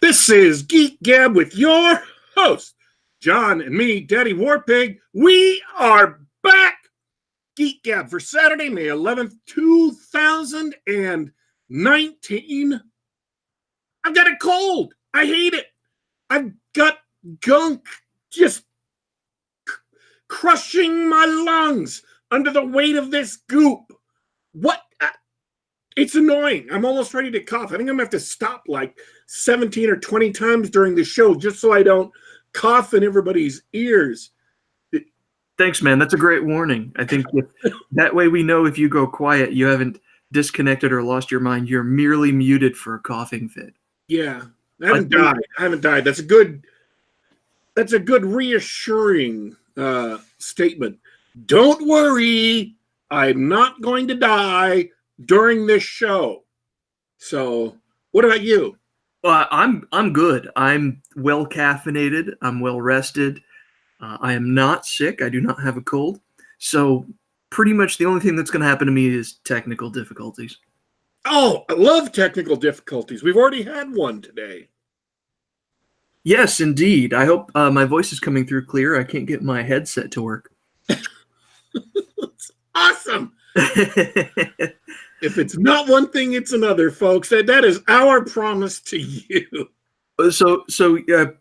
This is Geek Gab with your host, John and me, Daddy Warpig. We are back. Geek Gab for Saturday, May 11th, 2019. I've got a cold. I hate it. I've got gunk just crushing my lungs under the weight of this goop. What? It's annoying. I'm almost ready to cough. I think I'm going to have to stop like 17 or 20 times during the show just so I don't cough in everybody's ears. Thanks, man. That's a great warning. I think that way we know if you go quiet, you haven't disconnected or lost your mind. You're merely muted for a coughing fit. Yeah. I haven't died. That's a good reassuring statement. Don't worry. I'm not going to die during this show. So, what about you? I'm good. I'm well caffeinated. I'm well rested. I am not sick. I do not have a cold. So, pretty much the only thing that's going to happen to me is technical difficulties. Oh, I love technical difficulties. We've already had one today. Yes, indeed. I hope my voice is coming through clear. I can't get my headset to work. It's awesome. If it's not one thing, it's another, folks. That is our promise to you. So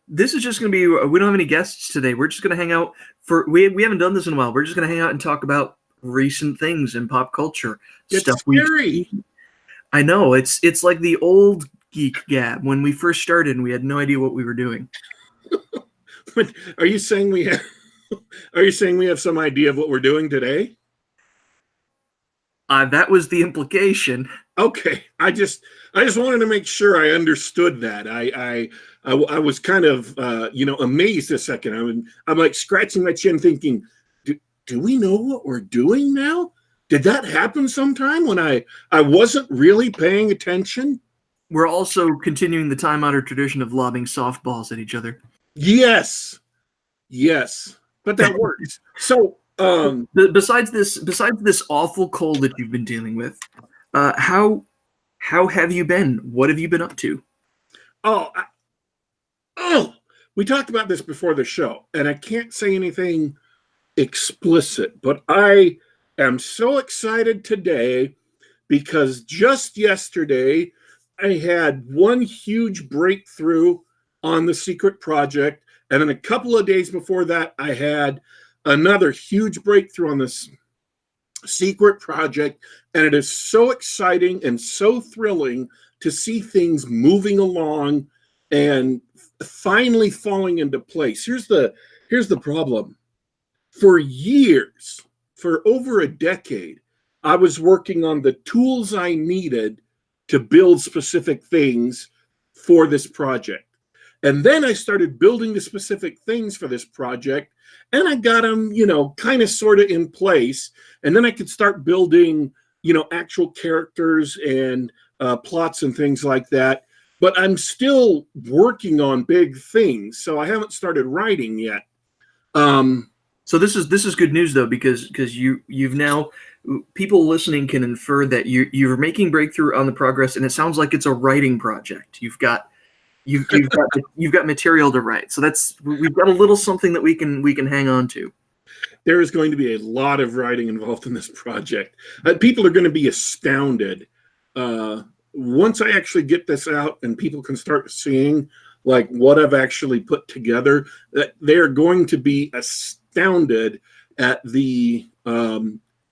this is just going to be, we don't have any guests today. We're just going to hang out we haven't done this in a while. We're just going to hang out and talk about recent things in pop culture. It's stuff scary. I know. It's like the old Geek Gab when we first started and we had no idea what we were doing. Are you saying we have some idea of what we're doing today? That was the implication. Okay, I just wanted to make sure I understood that. I was kind of amazed a second. I'm like scratching my chin, thinking, do we know what we're doing now? Did that happen sometime when I wasn't really paying attention? We're also continuing the time-honored tradition of lobbing softballs at each other. Yes, but that works. So. Besides this awful cold that you've been dealing with, how have you been? What have you been up to? We talked about this before the show, and I can't say anything explicit, but I am so excited today because just yesterday I had one huge breakthrough on the secret project, and then a couple of days before that I had another huge breakthrough on this secret project, and it is so exciting and so thrilling to see things moving along and finally falling into place. Here's the problem. For years, for over a decade, I was working on the tools I needed to build specific things for this project. And then I started building the specific things for this project, and I got them, kind of sort of in place. And then I could start building, actual characters and plots and things like that. But I'm still working on big things, so I haven't started writing yet. So this is good news though, because you've now, people listening can infer that you're making breakthrough on the progress, and it sounds like it's a writing project. You've got material to write, so we've got a little something that we can hang on to. There is going to be a lot of writing involved in this project. People are going to be astounded once I actually get this out and people can start seeing like what I've actually put together. That they are going to be astounded at the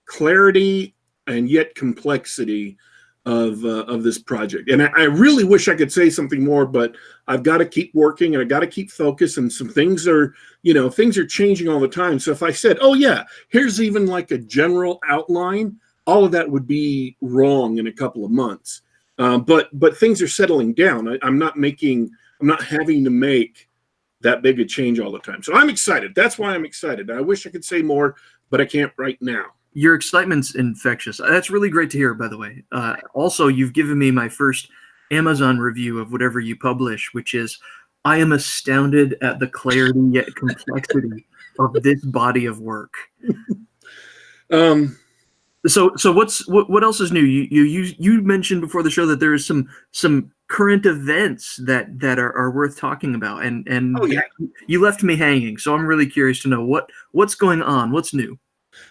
clarity and yet complexity of this project. And I really wish I could say something more, but I've got to keep working and I got to keep focused, and some things are changing all the time. So if I said, oh yeah, here's even like a general outline, all of that would be wrong in a couple of months. But things are settling down. I'm not having to make that big a change all the time. So I'm excited. That's why I'm excited. I wish I could say more, but I can't right now. Your excitement's infectious. That's really great to hear, by the way. Also, you've given me my first Amazon review of whatever you publish, which is, I am astounded at the clarity yet complexity of this body of work. So what else is new? You mentioned before the show that there is some current events that are worth talking about, and Oh yeah. you left me hanging, so I'm really curious to know what's going on, what's new.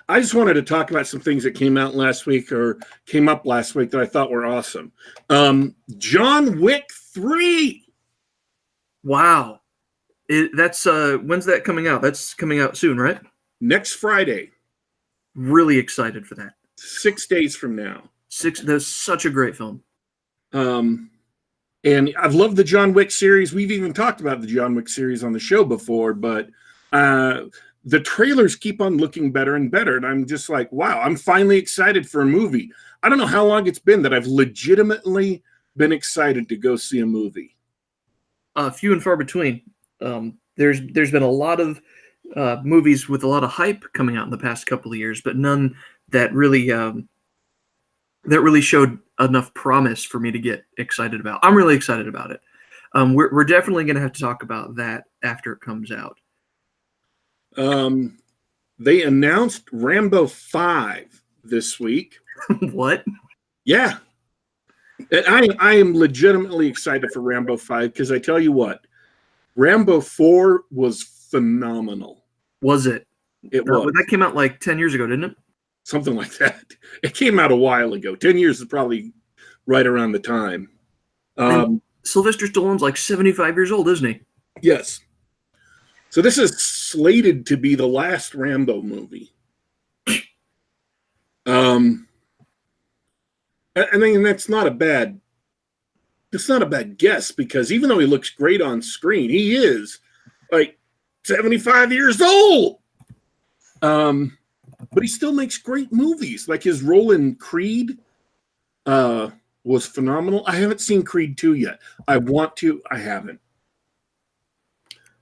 I just wanted to talk about some things that came out last week or came up last week that I thought were awesome. John Wick 3. Wow, that's when's that coming out? That's coming out soon, right? Next Friday. Really excited for that. 6 days from now. That's such a great film. And I've loved the John Wick series. We've even talked about the John Wick series on the show before, but the trailers keep on looking better and better. And I'm just like, wow, I'm finally excited for a movie. I don't know how long it's been that I've legitimately been excited to go see a movie. Few and far between. There's been a lot of movies with a lot of hype coming out in the past couple of years, but none that really showed enough promise for me to get excited about. I'm really excited about it. We're definitely going to have to talk about that after it comes out. They announced Rambo 5 this week. What? Yeah. And I am legitimately excited for Rambo 5 because I tell you what, Rambo 4 was phenomenal. Was it? It was. That came out like 10 years ago, didn't it? Something like that. It came out a while ago. 10 years is probably right around the time. Sylvester Stallone's like 75 years old, isn't he? Yes. So this is slated to be the last Rambo movie. I mean, that's not a bad guess because even though he looks great on screen, he is like 75 years old. But he still makes great movies. Like his role in Creed was phenomenal. I haven't seen Creed 2 yet. I want to. I haven't.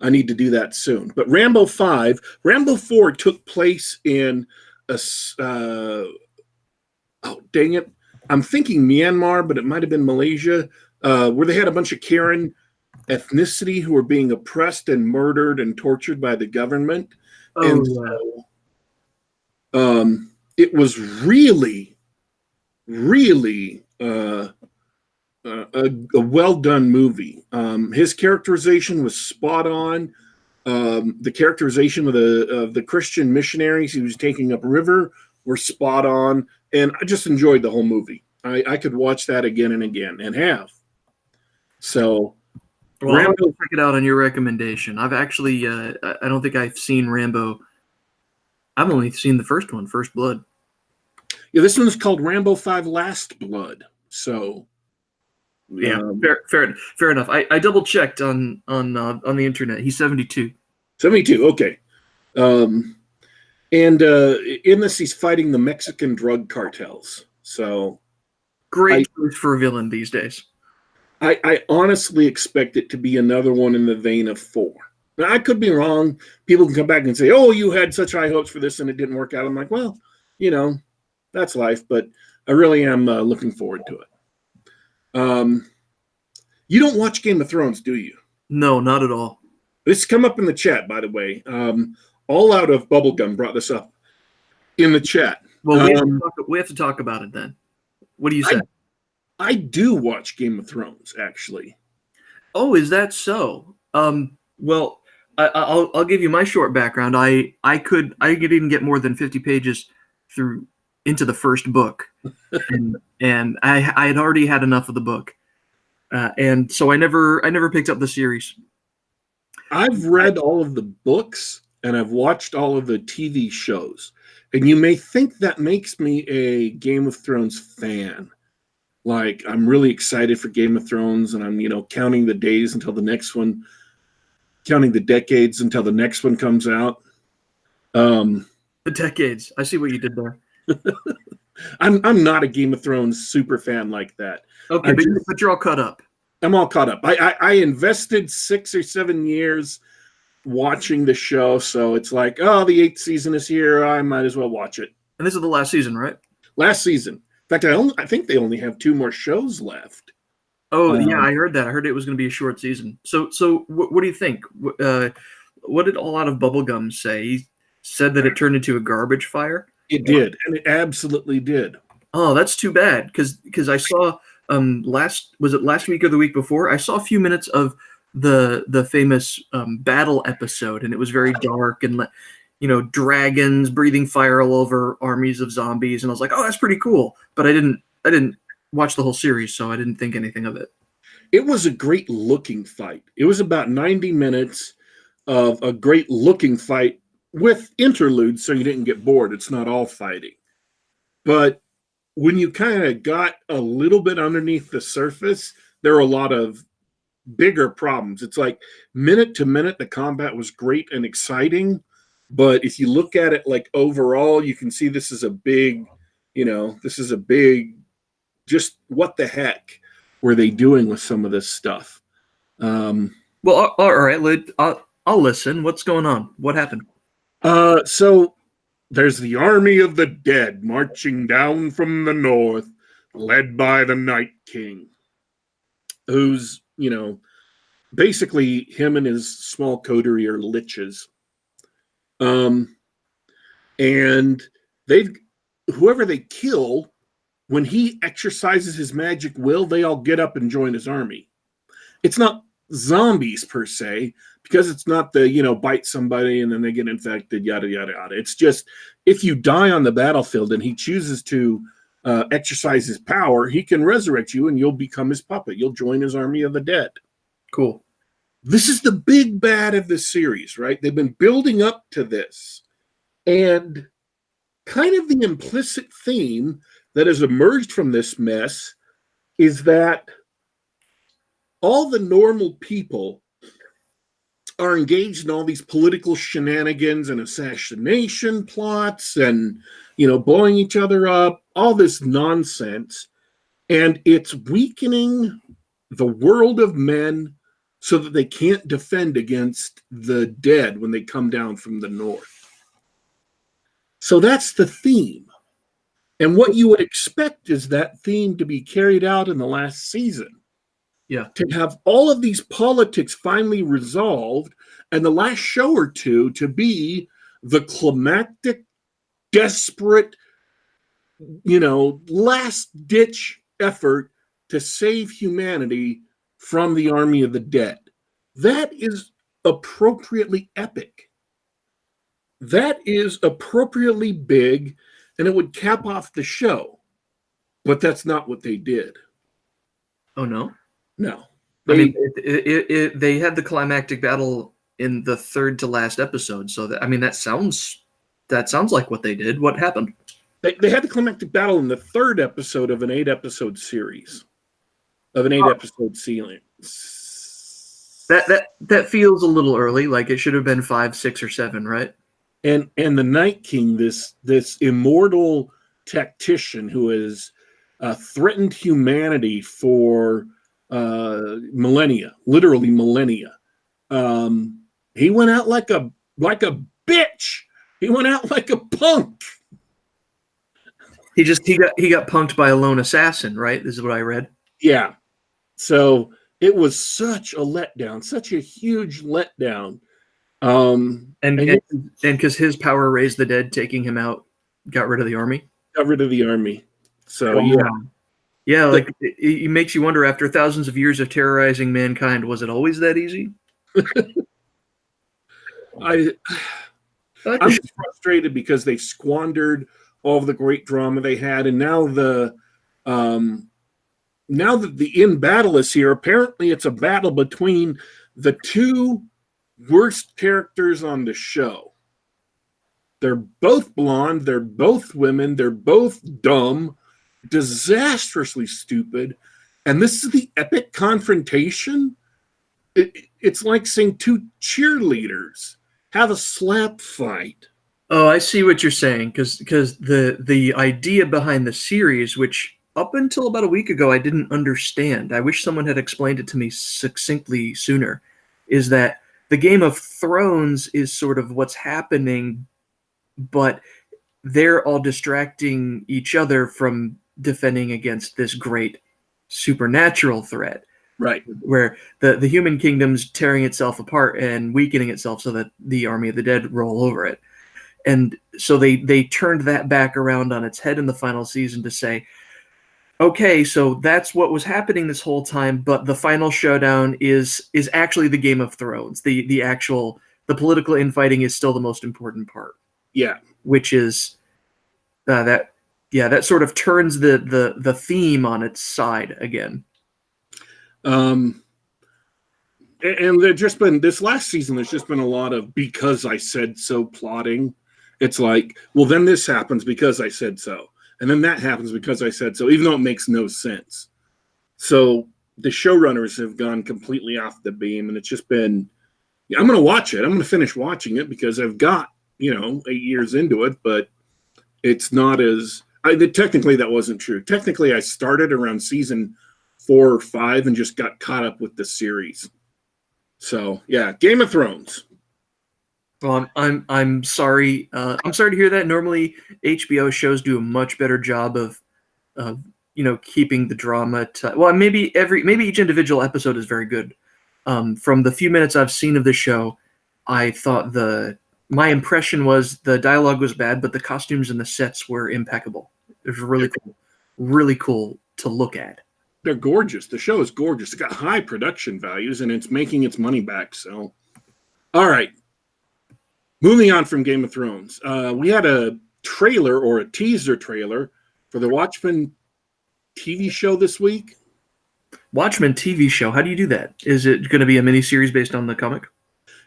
I need to do that soon. But Rambo 5, Rambo 4 took place in a oh, dang it. I'm thinking Myanmar, but it might have been Malaysia, where they had a bunch of Karen ethnicity who were being oppressed and murdered and tortured by the government. Oh, and so, it was really, really a well-done movie. His characterization was spot on. The characterization of the Christian missionaries he was taking upriver were spot on. And I just enjoyed the whole movie. I could watch that again and again and have. So, well, Rambo, I'll check it out on your recommendation. I've actually, I don't think I've seen Rambo. I've only seen the first one, First Blood. Yeah, this one's called Rambo 5 Last Blood. So, yeah, fair enough. I double checked on the internet. He's 72. 72. Okay. And in this, he's fighting the Mexican drug cartels. So great choice for a villain these days. I honestly expect it to be another one in the vein of 4. Now, I could be wrong. People can come back and say, oh, you had such high hopes for this and it didn't work out. I'm like, well, you know, that's life. But I really am looking forward to it. You don't watch Game of Thrones, do you? No, not at all. This come up in the chat, by the way. All Out of Bubblegum brought this up in the chat. Well, we have to talk about it then. What do you say? I do watch Game of Thrones, actually. Oh, is that so? Well, I'll give you my short background. I could even get more than 50 pages into the first book, and I had already had enough of the book, and so I never picked up the series. I've read all of the books and I've watched all of the TV shows, and you may think that makes me a Game of Thrones fan. Like, I'm really excited for Game of Thrones, and I'm, counting the days until the next one, counting the decades until the next one comes out. The decades. I see what you did there. I'm not a Game of Thrones super fan like that. Okay, but you're all caught up. I'm all caught up. I invested 6 or 7 years watching the show, so it's like, oh, the 8th season is here. I might as well watch it. And this is the last season, right? Last season. In fact, I think they only have 2 more shows left. Oh, yeah, I heard that. I heard it was going to be a short season. So what do you think? What did All Out of Bubblegum say? He said that it turned into a garbage fire? It did, and it absolutely did. Oh, that's too bad, because I saw last week or the week before? I saw a few minutes of the famous battle episode, and it was very dark and dragons breathing fire all over armies of zombies, and I was like, oh, that's pretty cool. But I didn't watch the whole series, so I didn't think anything of it. It was a great looking fight. It was about 90 minutes of a great looking fight with interludes, so you didn't get bored. It's not all fighting. But when you kind of got a little bit underneath the surface, there were a lot of bigger problems. It's like minute to minute, the combat was great and exciting. But if you look at it like overall, you can see this is a big, just what the heck were they doing with some of this stuff? Well, all right, I'll listen. What's going on? What happened? So there's the army of the dead marching down from the north, led by the Night King, who's, basically him and his small coterie are liches. And whoever they kill, when he exercises his magic will, they all get up and join his army. It's not zombies per se, because it's not the, bite somebody and then they get infected, yada, yada, yada. It's just, if you die on the battlefield and he chooses to exercise his power, he can resurrect you and you'll become his puppet. You'll join his army of the dead. Cool. This is the big bad of the series, right? They've been building up to this. And kind of the implicit theme that has emerged from this mess is that all the normal people are engaged in all these political shenanigans and assassination plots and, blowing each other up, all this nonsense. And it's weakening the world of men so that they can't defend against the dead when they come down from the north. So that's the theme. And what you would expect is that theme to be carried out in the last season. Yeah. To have all of these politics finally resolved, and the last show or two to be the climactic, desperate, last-ditch effort to save humanity from the army of the dead. That is appropriately epic. That is appropriately big, and it would cap off the show. But that's not what they did. Oh, no? No. They had the climactic battle in the third to last episode, so that sounds like what they did. What happened? They had the climactic battle in the third episode of an 8-episode series. Of an 8-episode series. That feels a little early, like it should have been 5, 6, or 7, right? And the Night King, this immortal tactician who has threatened humanity for millennia, literally millennia. He went out like a bitch. He went out like a punk. He got punked by a lone assassin, right? This is what I read. Yeah. So it was such a letdown, such a huge letdown. And because his power raised the dead, taking him out, got rid of the army. Got rid of the army. So yeah, like it makes you wonder. After thousands of years of terrorizing mankind, was it always that easy? I'm just frustrated because they squandered all of the great drama they had, and now now that the in battle is here, apparently it's a battle between the two worst characters on the show. They're both blonde, they're both women, they're both dumb, disastrously stupid, and this is the epic confrontation. It's like saying two cheerleaders have a slap fight. Oh, I see what you're saying, because the idea behind the series, which up until about a week ago I didn't understand, I wish someone had explained it to me succinctly sooner, is that the Game of Thrones is sort of what's happening, but they're all distracting each other from defending against this great supernatural threat. Right. Where the human kingdom's tearing itself apart and weakening itself so that the army of the dead roll over it. And so they turned that back around on its head in the final season to say, okay, so that's what was happening this whole time, but the final showdown is actually the Game of Thrones. The political infighting is still the most important part, Yeah. which is that sort of turns the theme on its side again. And there's just been this last season, there's just been a lot of because I said so plotting. It's like, well, then this happens because I said so. And then that happens because I said so, even though it makes no sense. So the showrunners have gone completely off the beam, and it's just been, yeah, I'm going to watch it. I'm going to finish watching it because I've got, 8 years into it, but it's not as, technically that wasn't true. Technically, I started around season 4 or 5 and just got caught up with the series. So yeah, Game of Thrones. Well, I'm sorry. I'm sorry to hear that. Normally, HBO shows do a much better job of keeping the drama. Well, maybe each individual episode is very good. From the few minutes I've seen of the show, I thought my impression was the dialogue was bad, but the costumes and the sets were impeccable. It was really cool to look at. They're gorgeous. The show is gorgeous. It's got high production values, and it's making its money back. So, all right. Moving on from Game of Thrones, we had a trailer or a teaser trailer for the Watchmen TV show this week. Watchmen TV show. How do you do that? Is it going to be a miniseries based on the comic?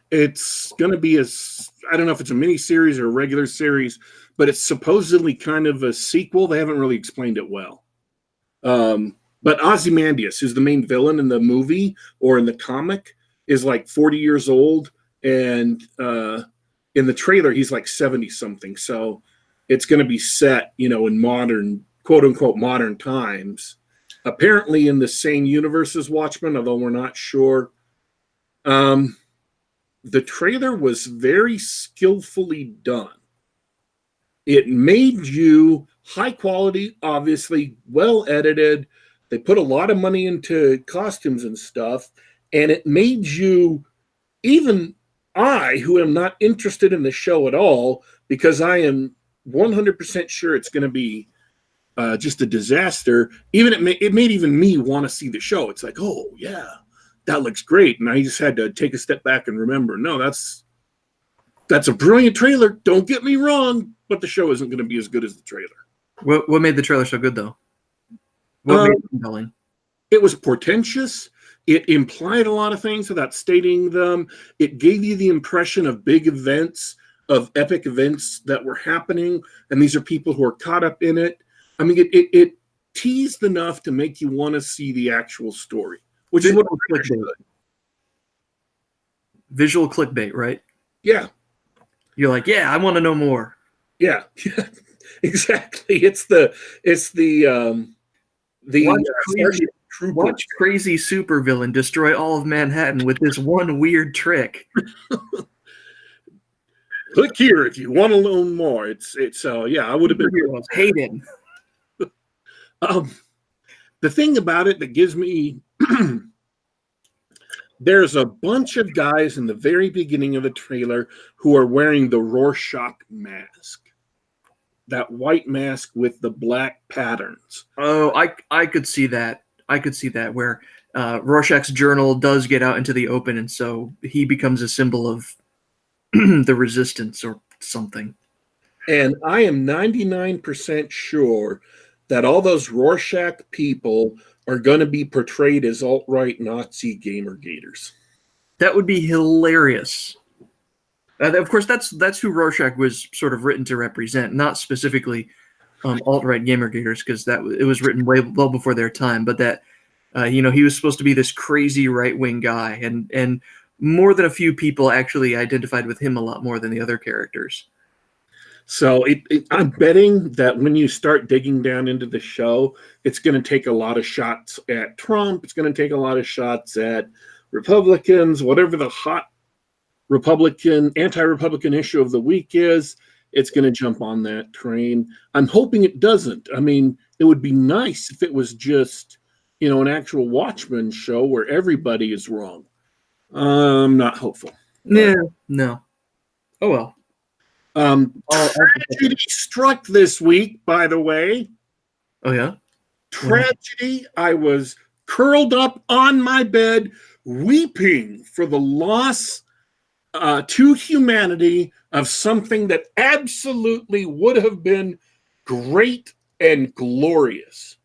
It's going to be I don't know if it's a miniseries or a regular series, but it's supposedly kind of a sequel. They haven't really explained it well. But Ozymandias, who's the main villain in the movie or in the comic, is like 40 years old, and in the trailer he's like 70 something. So it's going to be set, in modern, quote unquote, modern times. Apparently in the same universe as Watchmen, although we're not sure. The trailer was very skillfully done. It made you high quality, obviously, well edited. They put a lot of money into costumes and stuff, and it made you, even I, who am not interested in the show at all, because I am 100% sure it's going to be just a disaster, it made even me want to see the show. It's like, oh, yeah, that looks great. And I just had to take a step back and remember, no, that's a brilliant trailer. Don't get me wrong, but the show isn't going to be as good as the trailer. What made the trailer so good, though? What made it compelling? It was portentous. It implied a lot of things without stating them. It gave you the impression of big events, of epic events that were happening, and these are people who are caught up in it. I mean, it teased enough to make you want to see the actual story, which is what clickbait. Visual clickbait, right? Yeah. You're like, yeah, I want to know more. Yeah, exactly. It's the watch crazy supervillain destroy all of Manhattan with this one weird trick. Click here if you want to learn more. It's I would have been hated. The thing about it that gives me there's a bunch of guys in the very beginning of the trailer who are wearing the Rorschach mask. That white mask with the black patterns. Oh, I could see that. I could see that where Rorschach's journal does get out into the open, and so he becomes a symbol of the resistance or something. And I am 99% sure that all those Rorschach people are going to be portrayed as alt-right Nazi gamergaters. That would be hilarious. Of course, that's who Rorschach was sort of written to represent, not specifically alt-right gamergaters, because it was written well before their time. But that he was supposed to be this crazy right-wing guy, and more than a few people actually identified with him a lot more than the other characters. So I'm betting that when you start digging down into the show, it's going to take a lot of shots at Trump. It's going to take a lot of shots at Republicans, whatever the hot anti-Republican issue of the week is. It's going to jump on that train. I'm hoping it doesn't. I mean, it would be nice if it was just, an actual Watchmen show where everybody is wrong. I'm not hopeful. Yeah, no. Oh, well. Tragedy struck this week, by the way. Oh, yeah? tragedy. I was curled up on my bed, weeping for the loss to humanity of something that absolutely would have been great and glorious.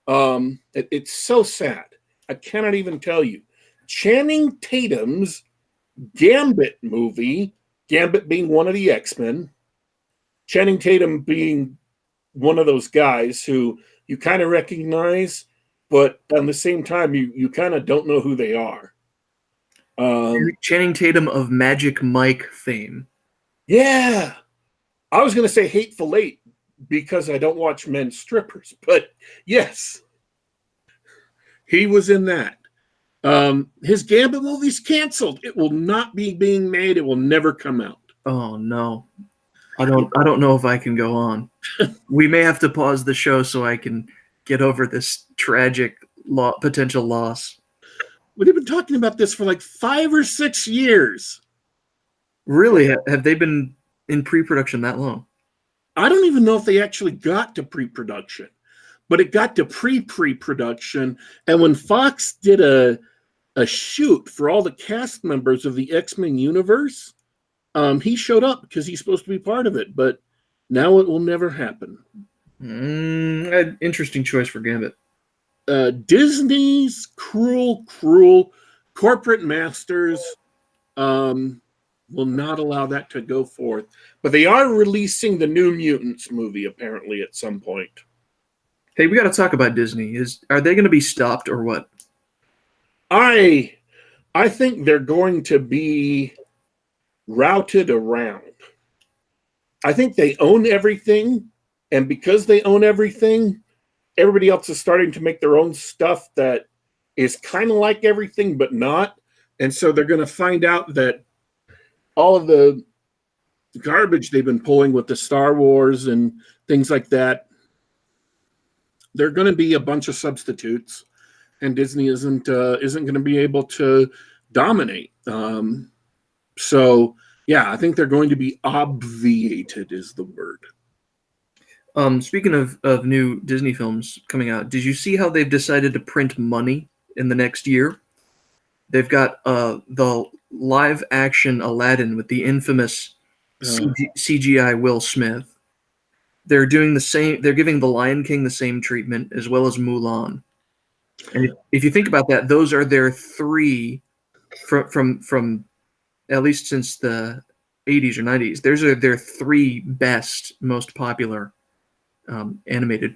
It's so sad. I cannot even tell you. Channing Tatum's Gambit movie, Gambit being one of the X-Men, Channing Tatum being one of those guys who you kind of recognize, but at the same time, you kind of don't know who they are. Channing Tatum of Magic Mike fame. Yeah. I was going to say Hateful Eight because I don't watch men's strippers, but yes, he was in that. His Gambit movie's canceled. It will not be being made. It will never come out. Oh no. I don't know if I can go on. We may have to pause the show so I can get over this tragic potential loss. We've been talking about this for like 5 or 6 years. Really? Have they been in pre-production that long? I don't even know if they actually got to pre-production, but it got to pre-production. And when Fox did a shoot for all the cast members of the X-Men universe, he showed up because he's supposed to be part of it, but now it will never happen. Interesting choice for Gambit. Disney's cruel corporate masters will not allow that to go forth. But they are releasing the New Mutants movie, apparently, at some point. Hey, we got to talk about Disney. Are they going to be stopped or what? I think they're going to be routed around. I think they own everything, and because they own everything, everybody else is starting to make their own stuff that is kind of like everything but not. And so they're going to find out that all of the garbage they've been pulling with the Star Wars and things like that, there are going to be a bunch of substitutes, and Disney isn't going to be able to dominate. So yeah, I think they're going to be obviated is the word. Speaking of new Disney films coming out, did you see how they've decided to print money in the next year? They've got the live-action Aladdin with the infamous CGI Will Smith. They're doing the same. They're giving The Lion King the same treatment, as well as Mulan. And if you think about that, those are their three from at least since the 80s or 90s. Those are their three best, most popular animated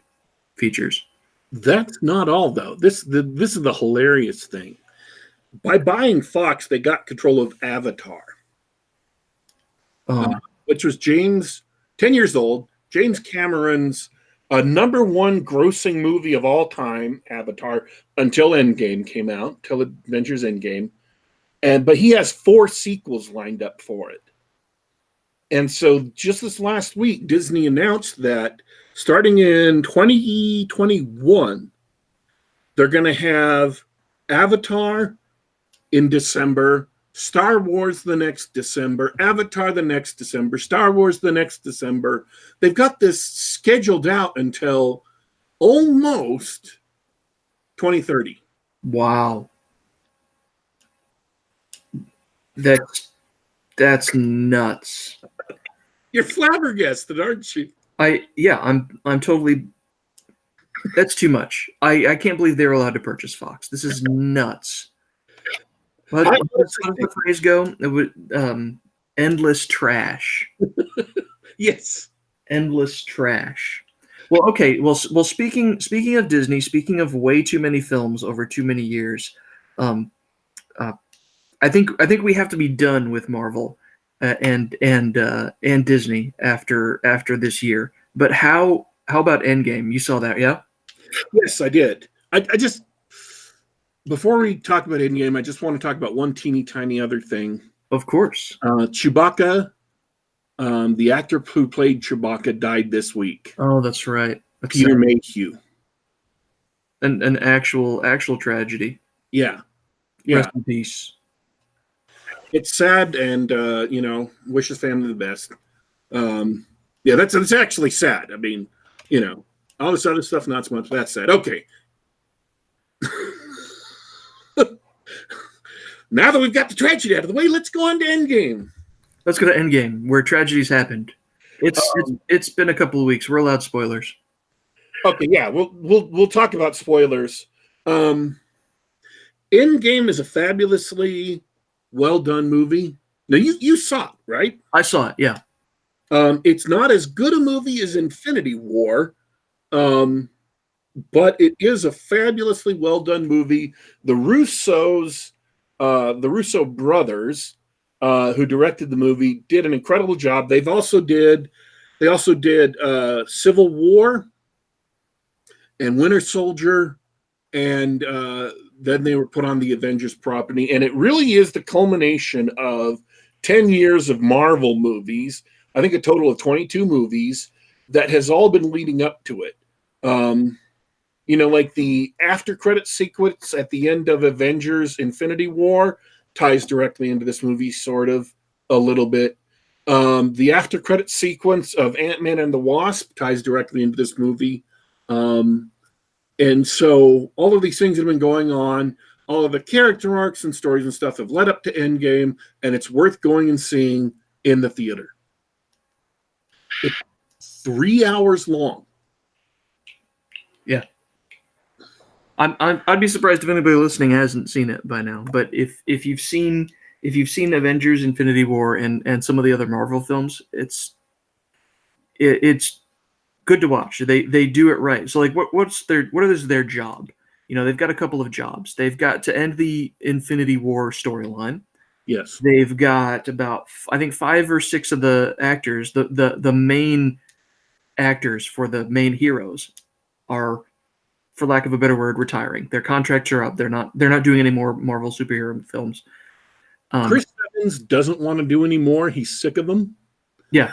features. That's not all, though. This is the hilarious thing. By buying Fox, they got control of Avatar, which was 10 years old, James Cameron's number one grossing movie of all time, Avatar, until Endgame came out, until Avengers Endgame. But he has 4 sequels lined up for it. And so just this last week, Disney announced that starting in 2021, they're going to have Avatar in December, Star Wars the next December, Avatar the next December, Star Wars the next December. They've got this scheduled out until almost 2030. Wow. That's nuts. You're flabbergasted, aren't you? I'm totally. That's too much. I can't believe they're allowed to purchase Fox. This is nuts. How does the phrase go? It would, endless trash. Yes. Endless trash. Well, okay. Well, speaking of Disney, speaking of way too many films over too many years, I think we have to be done with Marvel and Disney after this year. But how about Endgame? You saw that, yeah? Yes, I did. I just, before we talk about Endgame, I just want to talk about one teeny tiny other thing. Of course. Chewbacca, the actor who played Chewbacca, died this week. Oh, that's right. Peter Mayhew. An actual tragedy. Yeah. Rest in peace. It's sad, and wish his family the best. Yeah, that's actually sad. I mean, All this other stuff, not so much. That said, okay. Now that we've got the tragedy out of the way, let's go on to Endgame. Let's go to Endgame, where tragedies happened. It's been a couple of weeks. We're allowed spoilers. Okay, yeah, we'll talk about spoilers. Endgame is a fabulously well done movie. Now you saw it, right? I saw it. Yeah. It's not as good a movie as Infinity War, but it is a fabulously well done movie. The Russo brothers, who directed the movie, did an incredible job. They also did Civil War and Winter Soldier, and then they were put on the Avengers property. And it really is the culmination of 10 years of Marvel movies. I think a total of 22 movies that has all been leading up to it. Like the after credit sequence at the end of Avengers Infinity War ties directly into this movie, sort of, a little bit. The after credit sequence of Ant-Man and the Wasp ties directly into this movie. And so all of these things have been going on. All of the character arcs and stories and stuff have led up to Endgame, and it's worth going and seeing in the theater. It's 3 hours long. Yeah. I'd be surprised if anybody listening hasn't seen it by now. But if you've seen Avengers, Infinity War, and some of the other Marvel films, it's good to watch. They do it right. So like, what is their job? They've got a couple of jobs. They've got to end the Infinity War storyline. Yes. They've got about, I think, 5 or 6 of the actors, the main actors for the main heroes are, for lack of a better word, retiring. Their contracts are up. They're not doing any more Marvel superhero films. Chris Evans doesn't want to do any more. He's sick of them. Yeah.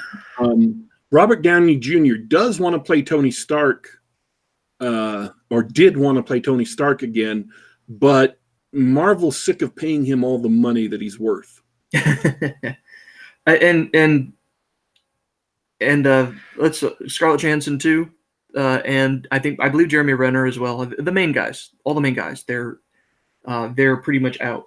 Robert Downey Jr. does want to play Tony Stark, or did want to play Tony Stark again, but Marvel's sick of paying him all the money that he's worth. and let's Scarlett Johansson too, and I believe Jeremy Renner as well. The main guys, all the main guys, they're pretty much out.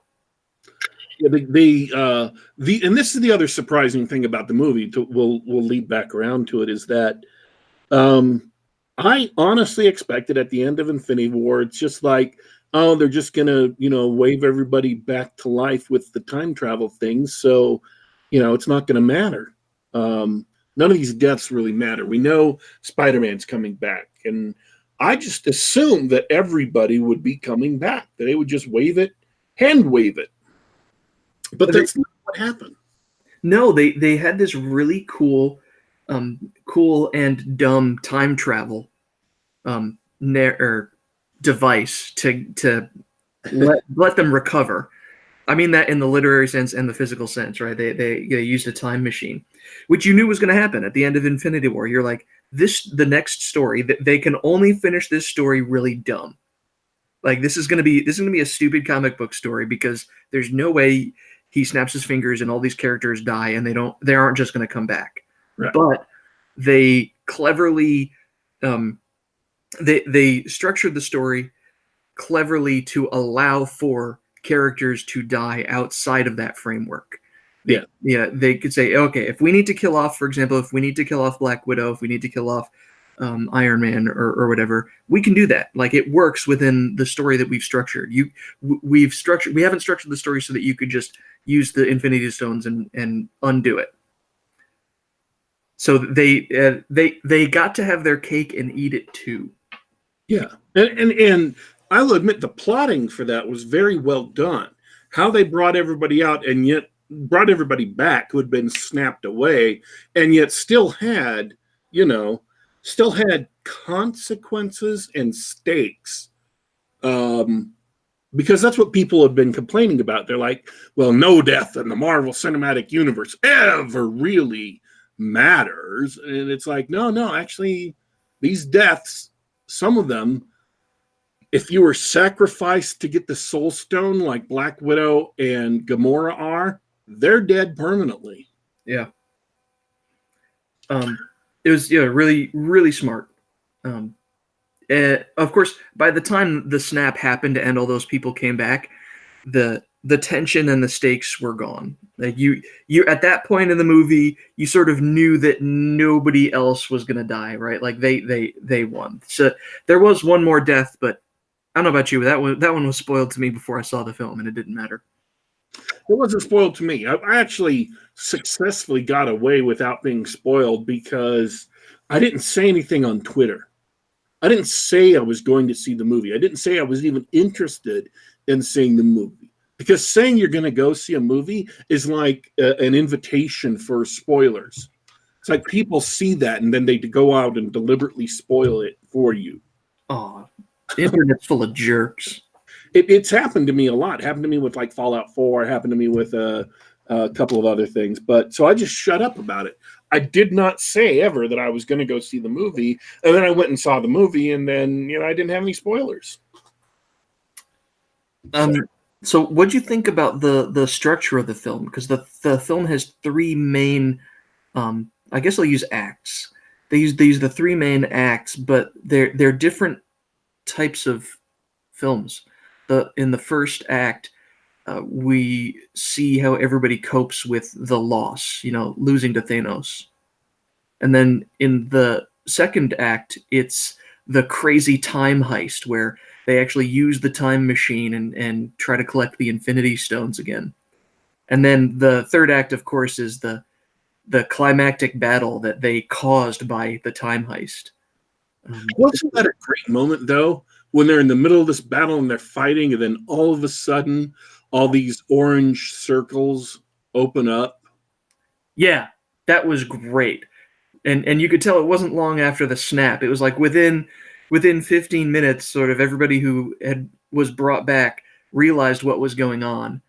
Yeah, and this is the other surprising thing about the movie. We'll lead back around to it, is that I honestly expected at the end of Infinity War, it's just like, oh, they're just gonna wave everybody back to life with the time travel things, so it's not gonna matter. None of these deaths really matter. We know Spider-Man's coming back, and I just assumed that everybody would be coming back, that they would just hand wave it. But that's not what happened. No, they had this really cool and dumb time travel device to let them recover. I mean that in the literary sense and the physical sense, right? They used a time machine, which you knew was going to happen at the end of Infinity War. You're like, the next story, that they can only finish this story really dumb. Like, this is going to be a stupid comic book story, because there's no way he snaps his fingers and all these characters die and they aren't just going to come back. Right. But they cleverly they structured the story cleverly to allow for characters to die outside of that framework. They could say, okay, if we need to kill off, for example, if we need to kill off Black Widow, if we need to kill off Iron Man or whatever, we can do that. Like, it works within the story that we've structured. We haven't structured the story so that you could just use the Infinity Stones and undo it. So they got to have their cake and eat it too. Yeah, and I'll admit the plotting for that was very well done. How they brought everybody out and yet brought everybody back who had been snapped away, and yet still had consequences and stakes. Because that's what people have been complaining about. They're like, well, no death in the Marvel Cinematic Universe ever really matters. And it's like, no, actually, these deaths, some of them, if you were sacrificed to get the Soul Stone like Black Widow and Gamora are, they're dead permanently. Yeah. It was really, really smart. Of course, by the time the snap happened and all those people came back, the tension and the stakes were gone. Like you at that point in the movie, you sort of knew that nobody else was gonna die, right? Like they won. So there was one more death, but I don't know about you. That one was spoiled to me before I saw the film, and it didn't matter. It wasn't spoiled to me. I actually successfully got away without being spoiled because I didn't say anything on Twitter. I didn't say I was going to see the movie. I didn't say I was even interested in seeing the movie. Because saying you're going to go see a movie is like an invitation for spoilers. It's like people see that and then they go out and deliberately spoil it for you. Oh, the internet's full of jerks. It's happened to me a lot. It happened to me with like Fallout 4. It happened to me with a couple of other things. But so I just shut up about it. I did not say ever that I was going to go see the movie. And then I went and saw the movie, and then I didn't have any spoilers. So what'd you think about the structure of the film? Because the film has three main, I guess I'll use acts. They use the three main acts, but they're different types of films. In the first act, we see how everybody copes with the loss, losing to Thanos. And then in the second act, it's the crazy time heist where they actually use the time machine and try to collect the Infinity Stones again. And then the third act, of course, is the climactic battle that they caused by the time heist. Wasn't that a great moment, though, when they're in the middle of this battle and they're fighting, and then all of a sudden, all these orange circles open up? Yeah, that was great. And you could tell it wasn't long after the snap. It was like within 15 minutes, sort of everybody who was brought back realized what was going on.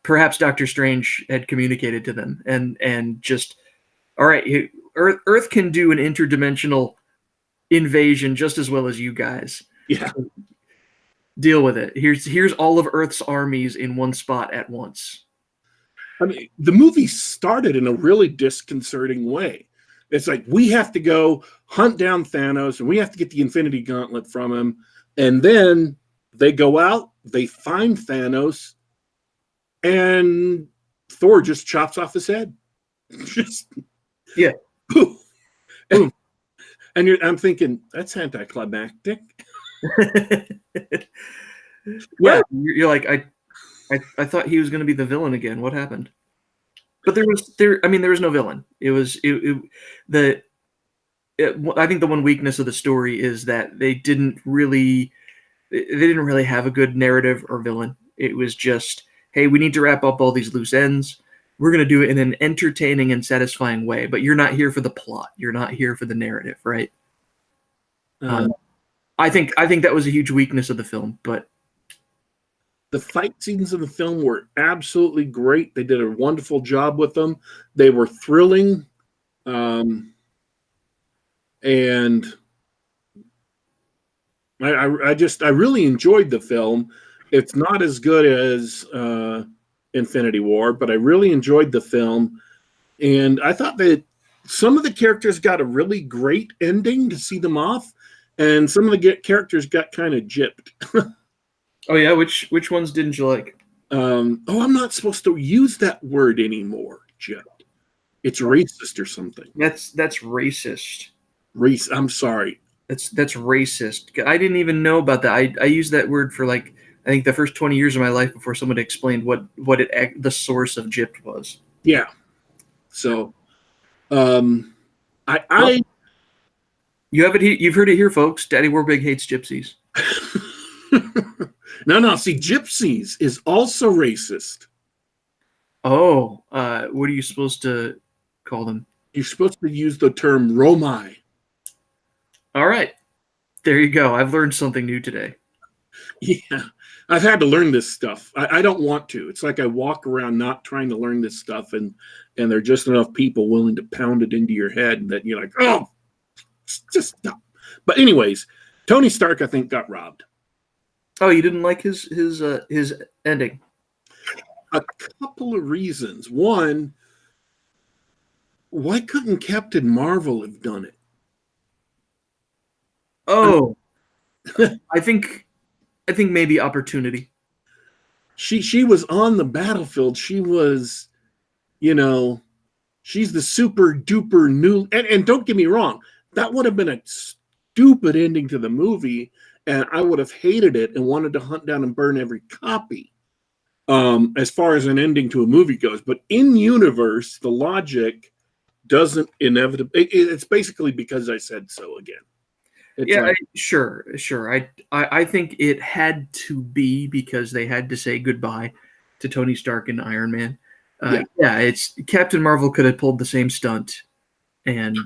Perhaps Doctor Strange had communicated to them, and just, all right, Earth can do an interdimensional invasion just as well as you guys. Yeah. Deal with it. Here's all of Earth's armies in one spot at once. I mean, the movie started in a really disconcerting way. It's like, we have to go hunt down Thanos, and we have to get the Infinity Gauntlet from him. And then they go out, they find Thanos, and Thor just chops off his head. Just, yeah. Boom. And I'm thinking, that's anticlimactic. Yeah, you're like, I thought he was going to be the villain again. What happened? But there was no villain. I think the one weakness of the story is that they didn't really have a good narrative or villain. It was just, hey, we need to wrap up all these loose ends. We're going to do it in an entertaining and satisfying way, but you're not here for the plot. You're not here for the narrative, right? I think that was a huge weakness of the film, but the fight scenes in the film were absolutely great. They did a wonderful job with them. They were thrilling. And I really enjoyed the film. It's not as good as Infinity War, but I really enjoyed the film. And I thought that some of the characters got a really great ending to see them off, and some of the characters got kind of gypped. Oh yeah, which ones didn't you like? I'm not supposed to use that word anymore, Jeff. It's racist or something. That's racist. I'm sorry. That's racist. I didn't even know about that. I used that word for like, I think the first 20 years of my life before someone explained what the source of gypped was. Yeah. So, you've heard it here, folks. Daddy Warpig hates gypsies. No. See, gypsies is also racist. Oh, what are you supposed to call them? You're supposed to use the term Romai. All right. There you go. I've learned something new today. Yeah. I've had to learn this stuff. I don't want to. It's like I walk around not trying to learn this stuff, and there are just enough people willing to pound it into your head that you're like, oh, just stop. But anyways, Tony Stark, I think, got robbed. Oh, you didn't like his ending? A couple of reasons. One, why couldn't Captain Marvel have done it? Oh, I think maybe Opportunity. She was on the battlefield. She was, you know, she's the super duper new. And don't get me wrong, that would have been a stupid ending to the movie, and I would have hated it and wanted to hunt down and burn every copy. As far as an ending to a movie goes, but in universe, the logic doesn't inevitably. It's basically because I said so again. It's Yeah, like, sure. I think it had to be because they had to say goodbye to Tony Stark and Iron Man. yeah. Yeah, it's Captain Marvel could have pulled the same stunt, and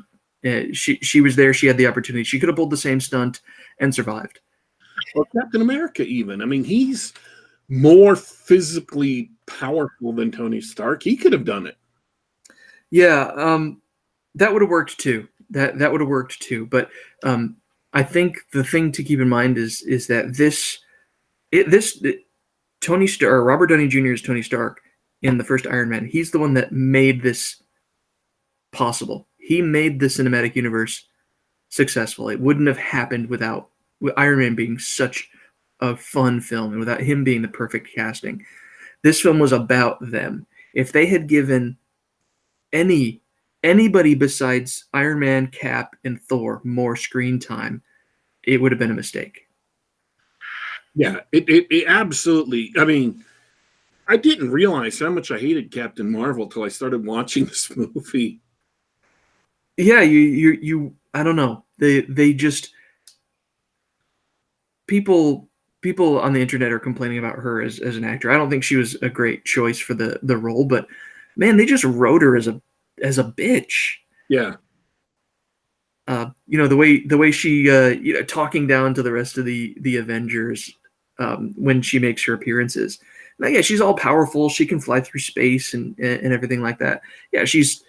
she was there. She had the opportunity. She could have pulled the same stunt and survived. Well, Captain America, even. I mean, he's more physically powerful than Tony Stark. He could have done it. Yeah, that would have worked too. That would have worked too. But I think the thing to keep in mind is that Tony Stark, or Robert Downey Jr.'s Tony Stark in the first Iron Man. He's the one that made this possible. He made the cinematic universe successful. It wouldn't have happened without Iron Man being such a fun film and without him being the perfect casting. This film was about them. If they had given anybody besides Iron Man, Cap, and Thor more screen time, it would have been a mistake. Yeah, it absolutely. I mean, I didn't realize how much I hated Captain Marvel till I started watching this movie. Yeah, you I don't know. They just people on the internet are complaining about her as an actor. I don't think she was a great choice for the role, but man, they just wrote her as a bitch. Yeah, The way she talking down to the rest of the Avengers when she makes her appearances. Now, yeah, she's all powerful. She can fly through space and everything like that. Yeah, she's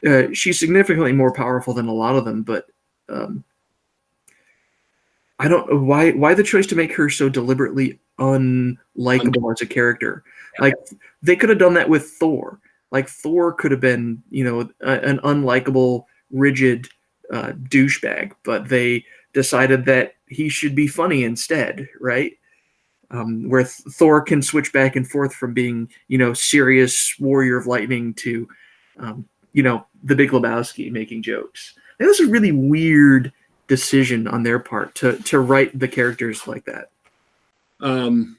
significantly more powerful than a lot of them, but um, I don't know why the choice to make her so deliberately unlikable as a character. Like they could have done that with Thor. Like Thor could have been, an unlikable, rigid douchebag, but they decided that he should be funny instead, right? Where Thor can switch back and forth from being, serious warrior of lightning to, the Big Lebowski making jokes. That was a really weird decision on their part to write the characters like that. um,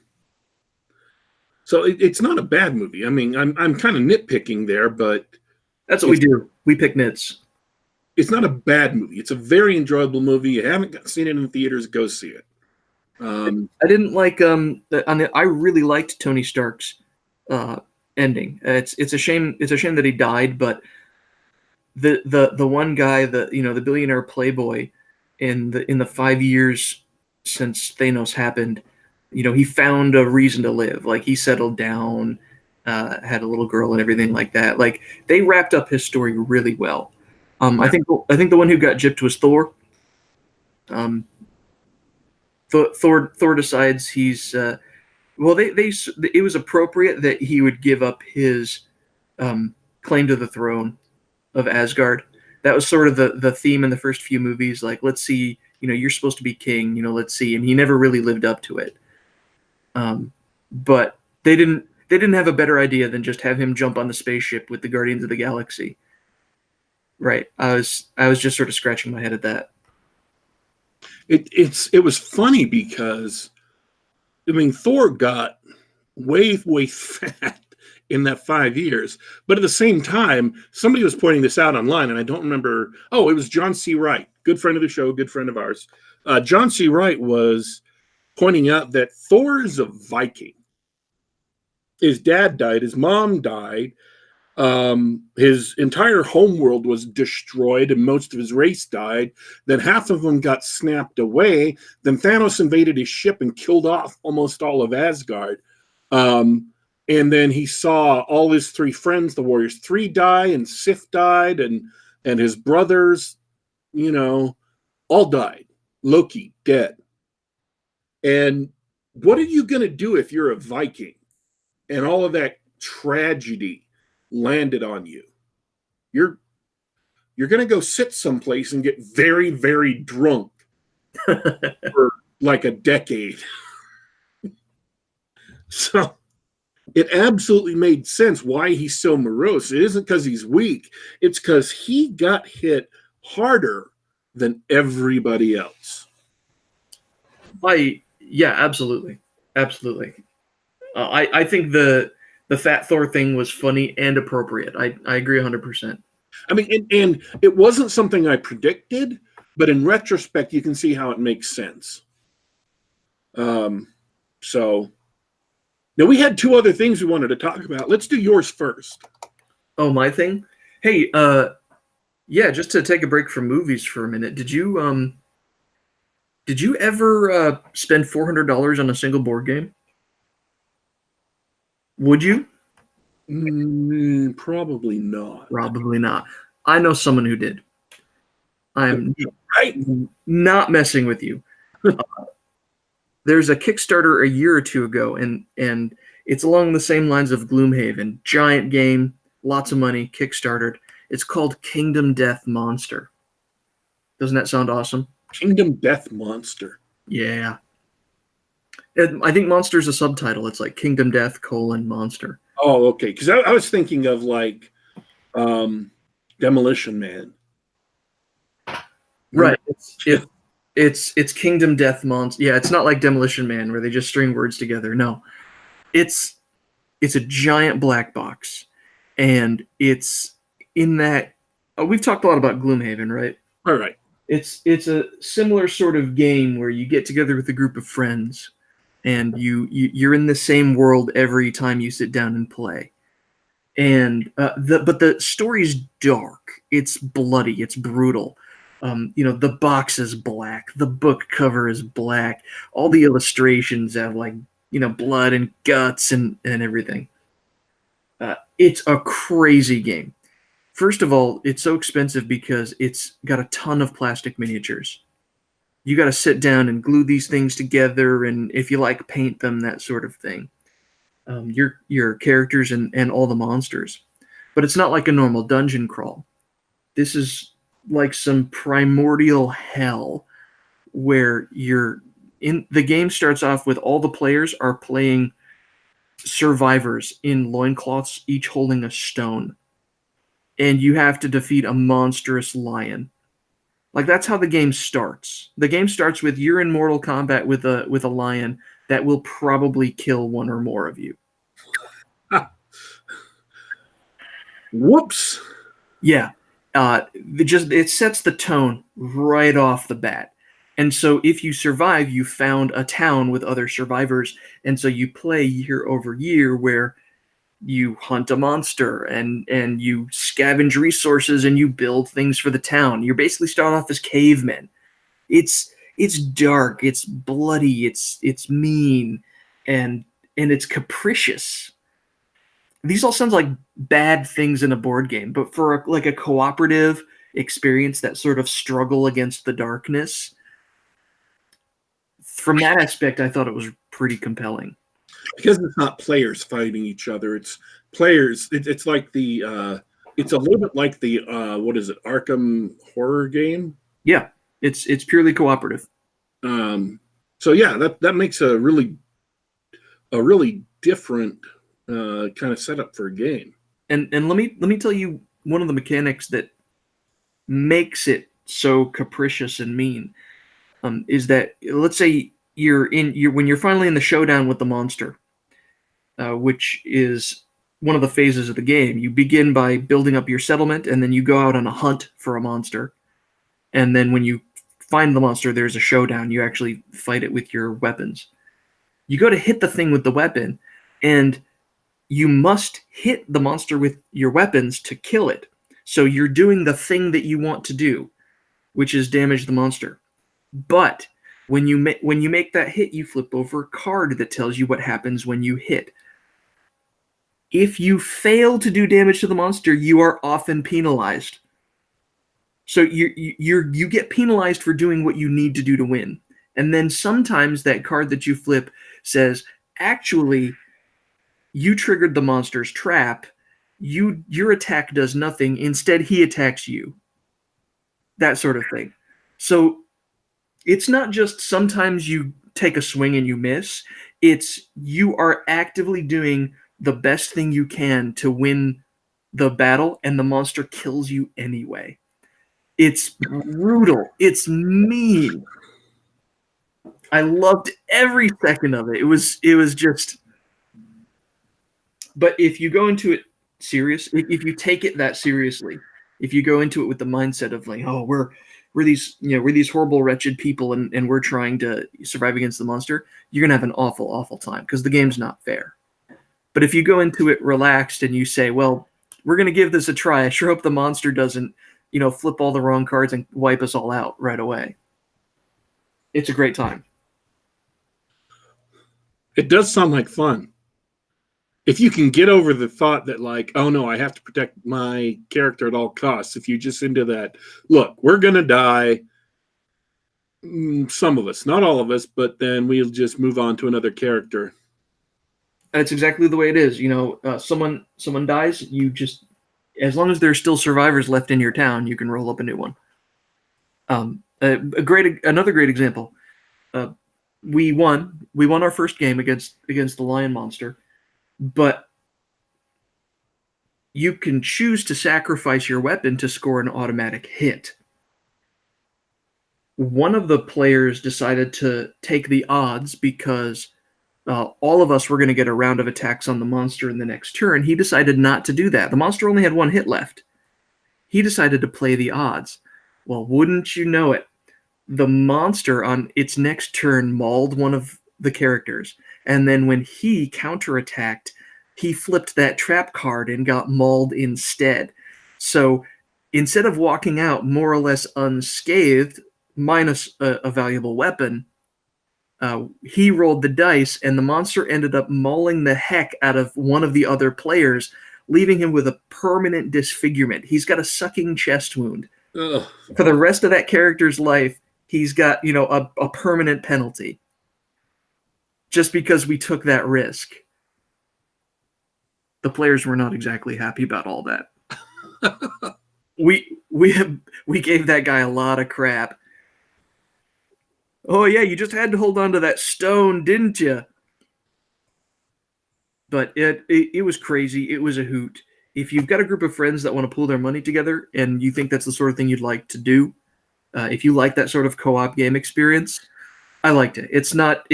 so it's not a bad movie. I mean, I'm kind of nitpicking there, but That's what we it's do. We pick nits. it's not a bad movie. It's a very enjoyable movie. You haven't seen it in theaters, go see it. I didn't like I really liked Tony Stark's uh, ending. It's a shame that he died, but the one guy, the billionaire playboy in the 5 years since Thanos happened, he found a reason to live. Like he settled down, had a little girl and everything like that. Like they wrapped up his story really well. Yeah. I think the one who got gypped was Thor. Um, Thor decides he's well. They it was appropriate that he would give up his claim to the throne of Asgard. That was sort of the theme in the first few movies. Like, let's see, you're supposed to be king. Let's see, and he never really lived up to it. But they didn't have a better idea than just have him jump on the spaceship with the Guardians of the Galaxy. Right. I was just sort of scratching my head at that. It was funny because I mean Thor got way fat in that 5 years, but at the same time, somebody was pointing this out online, and I don't remember. Oh, it was John C. Wright, good friend of the show, good friend of ours. John C. Wright was pointing out that Thor is a Viking. His dad died, his mom died, his entire homeworld was destroyed and most of his race died. Then half of them got snapped away. Then Thanos invaded his ship and killed off almost all of Asgard. And then he saw all his three friends, the Warriors 3, die, and Sif died, and his brothers, all died. Loki dead. And what are you going to do if you're a Viking and all of that tragedy landed on you? You're going to go sit someplace and get very, very drunk for like a decade. So it absolutely made sense why he's so morose. It isn't because he's weak, it's because he got hit harder than everybody else. Yeah, absolutely, absolutely. I think the Fat Thor thing was funny and appropriate. I agree 100%. I mean, and it wasn't something I predicted, but in retrospect, you can see how it makes sense. So now we had two other things we wanted to talk about. Let's do yours first. Oh, my thing. Hey, yeah, just to take a break from movies for a minute. Did you ever spend $400 on a single board game? Would you? Probably not. Probably not. I know someone who did. I'm Right. not messing with you. There's a Kickstarter a year or two ago, and it's along the same lines of Gloomhaven. Giant game, lots of money, Kickstartered. It's called Kingdom Death Monster. Doesn't that sound awesome? Kingdom Death Monster. Yeah. I think Monster's a subtitle. It's like Kingdom Death: Monster. Oh, okay. Because I was thinking of like Demolition Man. Right. It's Kingdom Death Monster. Yeah, it's not like Demolition Man where they just string words together. No. It's a giant black box, and it's in that we've talked a lot about Gloomhaven, right? All right. It's a similar sort of game where you get together with a group of friends, and you're in the same world every time you sit down and play. And but the story's dark. It's bloody. It's brutal. The box is black. The book cover is black. All the illustrations have like blood and guts and everything. It's a crazy game. First of all, it's so expensive because it's got a ton of plastic miniatures. You got to sit down and glue these things together, and if you like, paint them, that sort of thing. Your characters and all the monsters. But it's not like a normal dungeon crawl. This is like some primordial hell where the game starts off with all the players are playing survivors in loincloths, each holding a stone. And you have to defeat a monstrous lion. Like that's how the game starts. The game starts with you're in mortal combat with a lion that will probably kill one or more of you. Whoops. Yeah. It sets the tone right off the bat. And so if you survive, you found a town with other survivors, and so you play year over year where you hunt a monster and you scavenge resources and you build things for the town. You're basically starting off as cavemen. It's dark, it's bloody, it's mean, and it's capricious. These all sound like bad things in a board game, but for a cooperative experience, that sort of struggle against the darkness, from that aspect, I thought it was pretty compelling. Because it's not players fighting each other; it's players. It's like it's a little bit like the what is it, Arkham horror game? Yeah, it's purely cooperative. So yeah, that makes a really different kind of setup for a game. And let me tell you one of the mechanics that makes it so capricious and mean is that, let's say when you're finally in the showdown with the monster, which is one of the phases of the game. You begin by building up your settlement, and then you go out on a hunt for a monster. And then when you find the monster, there's a showdown. You actually fight it with your weapons. You go to hit the thing with the weapon, and you must hit the monster with your weapons to kill it. So you're doing the thing that you want to do, which is damage the monster. But when you make that hit, you flip over a card that tells you what happens when you hit. If you fail to do damage to the monster, you are often penalized. So you get penalized for doing what you need to do to win. And then sometimes that card that you flip says, actually, you triggered the monster's trap. Your attack does nothing. Instead, he attacks you. That sort of thing. So It's not just sometimes you take a swing and you miss. It's you are actively doing the best thing you can to win the battle, and the monster kills you anyway. It's brutal. It's mean. I loved every second of it. It was just. But if you go into it serious, if you take it that seriously, if you go into it with the mindset of like, oh, we're these we're these horrible, wretched people, and we're trying to survive against the monster, you're gonna have an awful, awful time because the game's not fair. But if you go into it relaxed and you say, well, we're gonna give this a try. I sure hope the monster doesn't, flip all the wrong cards and wipe us all out right away. It's a great time. It does sound like fun. If you can get over the thought that, like, oh no, I have to protect my character at all costs. If you just into that, look, we're gonna die. Some of us, not all of us, but then we'll just move on to another character. That's exactly the way it is. Someone dies, you just, as long as there's still survivors left in your town, you can roll up a new one. Another great example. We won our first game against the lion monster, but you can choose to sacrifice your weapon to score an automatic hit. One of the players decided to take the odds because all of us were going to get a round of attacks on the monster in the next turn. He decided not to do that. The monster only had one hit left. He decided to play the odds. Well, wouldn't you know it, the monster on its next turn mauled one of the characters, and then when he counterattacked, he flipped that trap card and got mauled instead. So instead of walking out more or less unscathed, minus a valuable weapon, he rolled the dice, and the monster ended up mauling the heck out of one of the other players, leaving him with a permanent disfigurement. He's got a sucking chest wound. Ugh. For the rest of that character's life, he's got, a permanent penalty. Just because we took that risk. The players were not exactly happy about all that. we gave that guy a lot of crap. Oh yeah, you just had to hold on to that stone, didn't you? But it was crazy. It was a hoot. If you've got a group of friends that want to pool their money together and you think that's the sort of thing you'd like to do, if you like that sort of co-op game experience, I liked it. It's not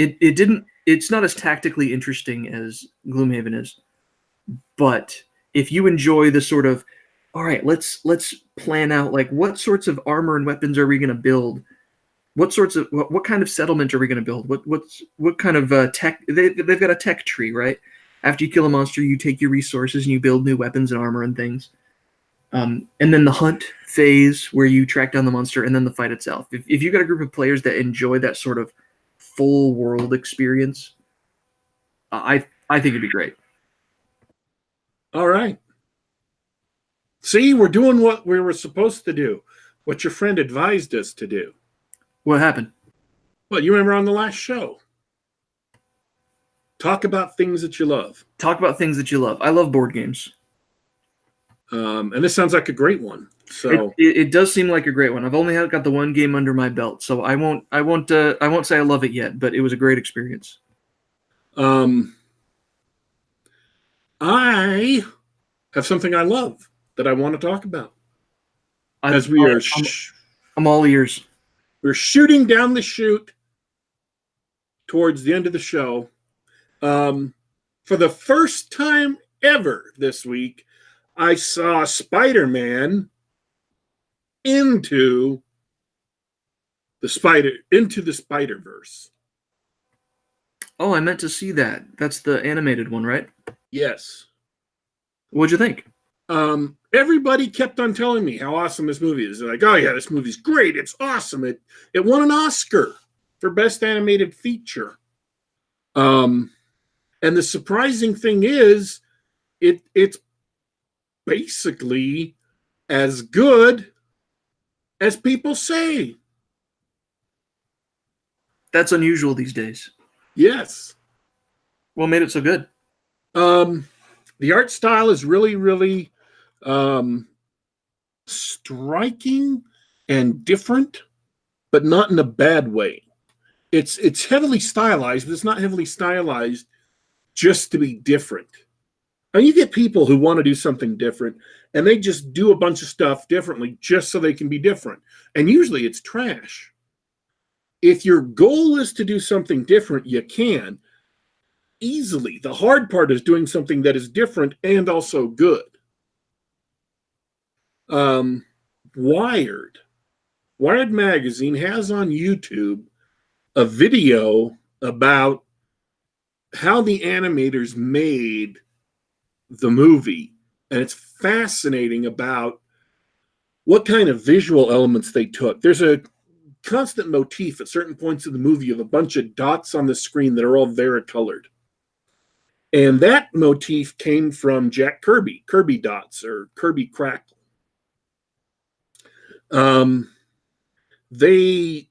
as tactically interesting as Gloomhaven is, but if you enjoy the sort of, all right, let's plan out like what sorts of armor and weapons are we going to build? What kind of settlement are we going to build? What kind of tech? They've got a tech tree, right? After you kill a monster, you take your resources and you build new weapons and armor and things. And then the hunt phase where you track down the monster, and then the fight itself. If you've got a group of players that enjoy that sort of full world experience, I think it'd be great. All right. See, we're doing what we were supposed to do, what your friend advised us to do. What happened? Well, you remember on the last show. Talk about things that you love. Talk about things that you love. I love board games. And this sounds like a great one. So it does seem like a great one. I've only got the one game under my belt, so I won't say I love it yet, but it was a great experience. I have something I love that I want to talk about. I'm all ears. We're shooting down the chute towards the end of the show. For the first time ever this week, I saw Spider-Man into the Spider-Verse. Oh, I meant to see that. That's the animated one, right? Yes. What'd you think? Everybody kept on telling me how awesome this movie is. They're like, oh yeah, this movie's great. It's awesome. It won an Oscar for Best Animated Feature. And the surprising thing is, it's basically as good as people say. That's unusual these days. Yes. What made it so good? The art style is really, really striking and different. but not in a bad way. It's heavily stylized, but it's not heavily stylized just to be different. And you get people who want to do something different, and they just do a bunch of stuff differently just so they can be different. And usually it's trash. If your goal is to do something different, you can easily. The hard part is doing something that is different and also good. Wired magazine has on YouTube a video about how the animators made the movie, and it's fascinating about what kind of visual elements they took. There's a constant motif at certain points of the movie of a bunch of dots on the screen that are all varicolored. And that motif came from Jack Kirby dots or Kirby crackle. They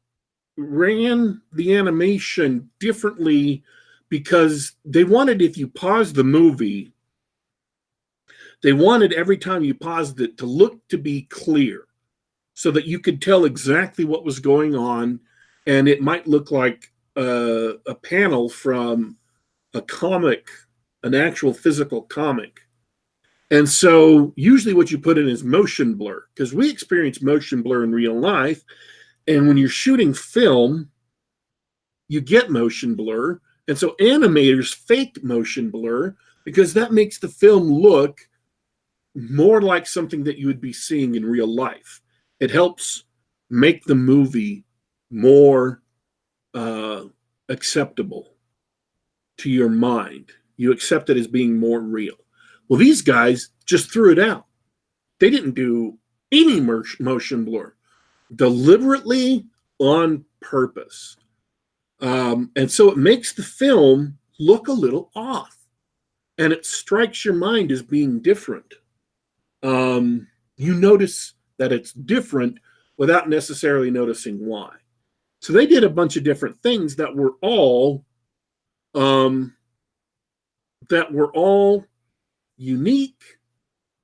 ran the animation differently because they wanted, if you pause the movie, they wanted every time you paused it to look to be clear so that you could tell exactly what was going on, and it might look like a panel from a comic, an actual physical comic. And so usually what you put in is motion blur, because we experience motion blur in real life. And when you're shooting film, you get motion blur. And so animators fake motion blur because that makes the film look more like something that you would be seeing in real life. It helps make the movie more acceptable to your mind. You accept it as being more real. Well, these guys just threw it out. They didn't do any motion blur, deliberately on purpose. And so it makes the film look a little off, and it strikes your mind as being different. You notice that it's different without necessarily noticing why. So they did a bunch of different things that were all unique.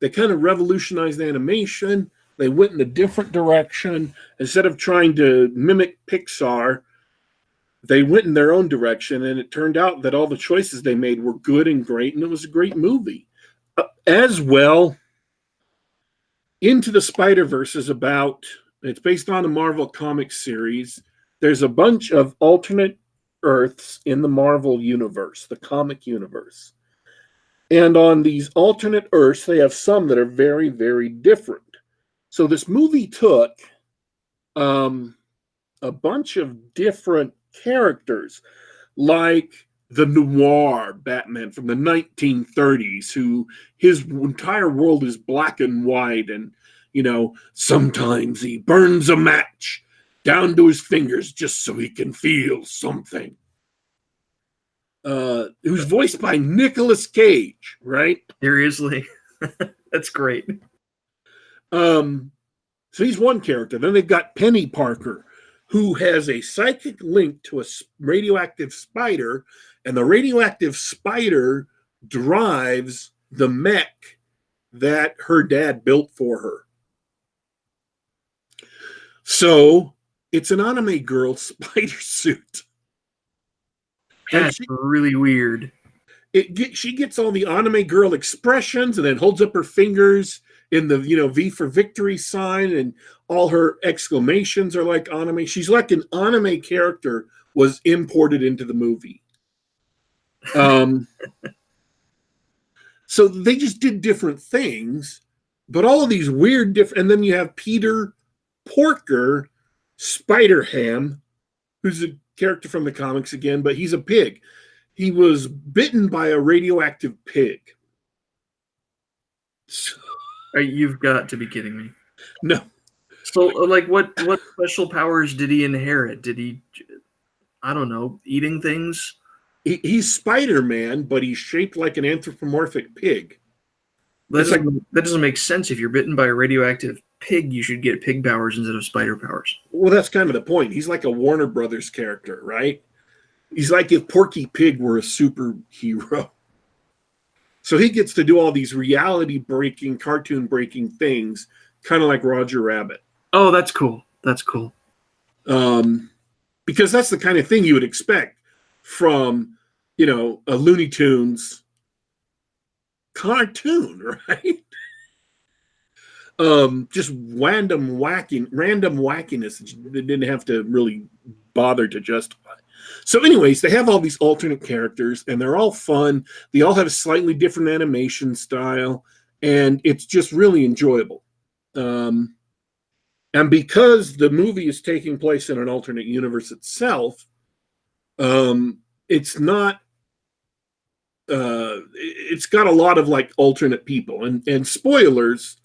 They kind of revolutionized animation. They went in a different direction. Instead of trying to mimic Pixar, they went in their own direction, and it turned out that all the choices they made were good and great, and it was a great movie. As well, Into the Spider-Verse is it's based on a Marvel Comics series. There's a bunch of alternate Earths in the Marvel universe, the comic universe. And on these alternate Earths, they have some that are very, very different. So this movie took a bunch of different characters, like the noir Batman from the 1930s, who his entire world is black and white, and sometimes he burns a match down to his fingers just so he can feel something. Who's voiced by Nicolas Cage, right? Seriously. That's great. So he's one character. Then they've got Penny Parker, who has a psychic link to a radioactive spider, and the radioactive spider drives the mech that her dad built for her. So it's an anime girl spider suit. That's really weird. She gets all the anime girl expressions and then holds up her fingers in the V for victory sign, and all her exclamations are like anime. She's like an anime character was imported into the movie. So they just did different things, but all of these weird different. And then you have Peter Porker, Spider-Ham, who's a character from the comics again, but he's a pig. He was bitten by a radioactive pig. You've got to be kidding me. No. So, like, what special powers did he inherit? Did he, I don't know, eating things? He's Spider-Man, but he's shaped like an anthropomorphic pig. That doesn't make sense. If you're bitten by a radioactive pig, you should get pig powers instead of spider powers. Well, that's kind of the point. He's like a Warner Brothers character, right? He's like if Porky Pig were a superhero. So he gets to do all these reality-breaking, cartoon-breaking things, kind of like Roger Rabbit. Oh, that's cool. That's cool. Because that's the kind of thing you would expect from, a Looney Tunes cartoon, right? Just random wackiness that they didn't have to really bother to justify. So, anyways, they have all these alternate characters, and they're all fun. They all have a slightly different animation style, and it's just really enjoyable. And because the movie is taking place in an alternate universe itself, it's not. It's got a lot of like alternate people, and spoilers.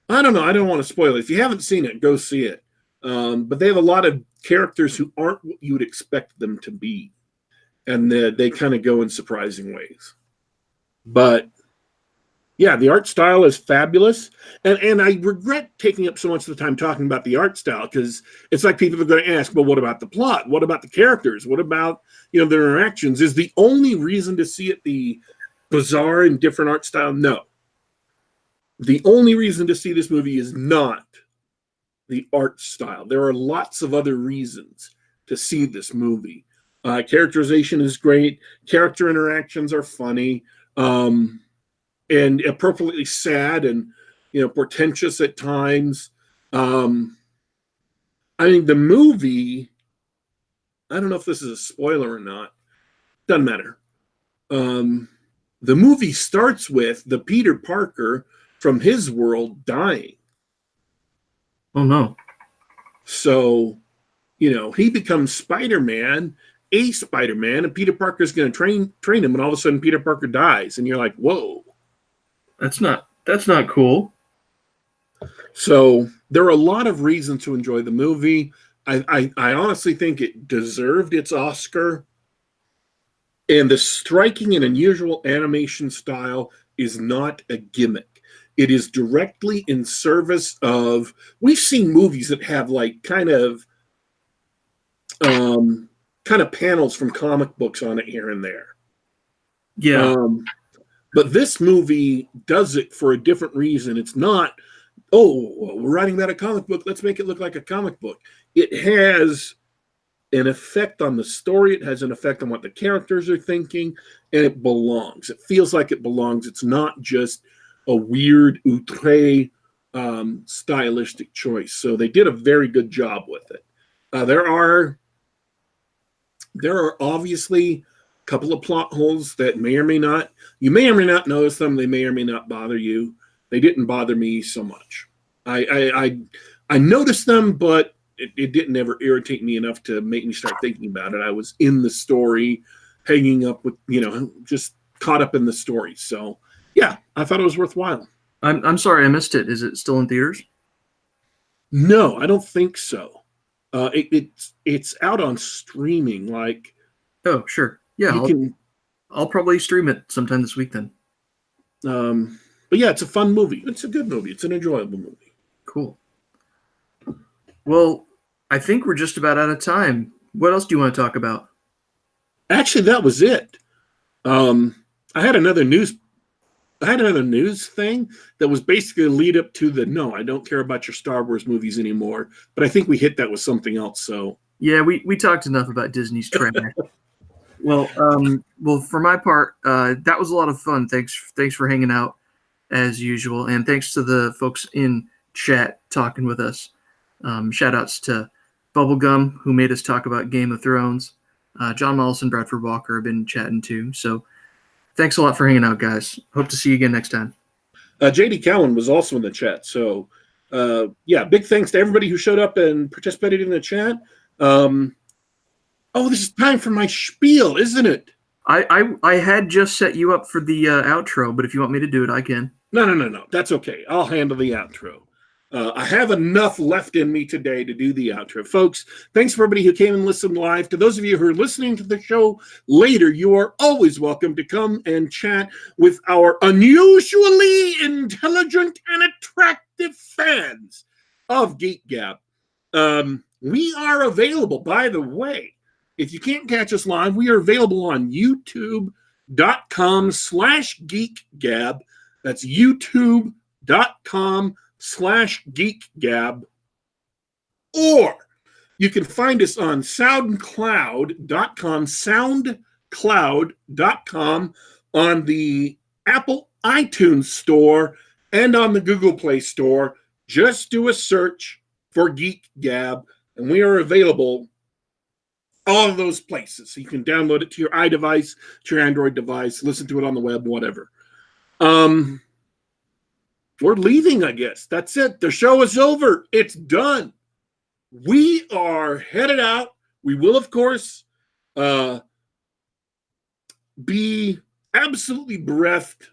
I don't know. I don't want to spoil it. If you haven't seen it, go see it. But they have a lot of characters who aren't what you would expect them to be, and they kind of go in surprising ways. But yeah, the art style is fabulous, and I regret taking up so much of the time talking about the art style because it's like people are going to ask, well, what about the plot? What about the characters? What about their interactions? Is the only reason to see it the bizarre and different art style? No. The only reason to see this movie is not the art style. There are lots of other reasons to see this movie. Characterization is great. Character interactions are funny. And appropriately sad and portentous at times. I mean, the movie, I don't know if this is a spoiler or not. Doesn't matter. The movie starts with the Peter Parker from his world dying. Oh no. So, he becomes Spider-Man, a Spider-Man, and Peter Parker's going to train him, and all of a sudden Peter Parker dies, and you're like, whoa. That's not cool. So there are a lot of reasons to enjoy the movie. I honestly think it deserved its Oscar. And the striking and unusual animation style is not a gimmick. It is directly in service of, we've seen movies that have like kind of panels from comic books on it here and there. Yeah. But this movie does it for a different reason. It's not, we're writing about a comic book, let's make it look like a comic book. It has an effect on the story. It has an effect on what the characters are thinking, and it belongs. It feels like it belongs. It's not just a weird, outre, stylistic choice. So they did a very good job with it. There are obviously couple of plot holes that you may or may not notice them. They may or may not bother you. They didn't bother me so much. I noticed them, but it didn't ever irritate me enough to make me start thinking about it. I was in the story, hanging up with, just caught up in the story. So yeah, I thought it was worthwhile. I'm sorry I missed it. Is it still in theaters? No, I don't think so. It's out on streaming. Like, oh, sure. Yeah, I'll probably stream it sometime this week then. But yeah, it's a fun movie. It's a good movie. It's an enjoyable movie. Cool. Well, I think we're just about out of time. What else do you want to talk about? Actually, that was it. I had another news thing that was basically a lead up to no, I don't care about your Star Wars movies anymore. But I think we hit that with something else. So yeah, we talked enough about Disney's trash. Well, for my part, that was a lot of fun. Thanks for hanging out as usual, and thanks to the folks in chat talking with us. Shout outs to Bubblegum, who made us talk about Game of Thrones. John Mollison, Bradford Walker have been chatting too. So thanks a lot for hanging out, guys. Hope to see you again next time. JD Cowan was also in the chat. So yeah, big thanks to everybody who showed up and participated in the chat. This is time for my spiel, isn't it? I had just set you up for the outro, but if you want me to do it, I can. No. That's okay. I'll handle the outro. I have enough left in me today to do the outro. Folks, thanks for everybody who came and listened live. To those of you who are listening to the show later, you are always welcome to come and chat with our unusually intelligent and attractive fans of Geek Gab. We are available, by the way. If you can't catch us live, we are available on youtube.com/geekgab. That's youtube.com/geekgab. Or You can find us on soundcloud.com, soundcloud.com, on the Apple iTunes store, and on the Google Play Store. Just do a search for Geek Gab, and we are available all of those places. So you can download it to your iDevice, to your Android device, listen to it on the web, whatever. We're leaving, I guess. That's it. The show is over. It's done. We are headed out. We will, of course, be absolutely bereft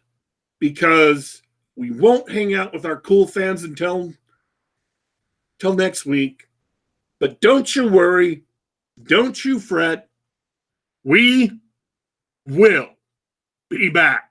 because we won't hang out with our cool fans until next week. But don't you worry. Don't you fret. We will be back.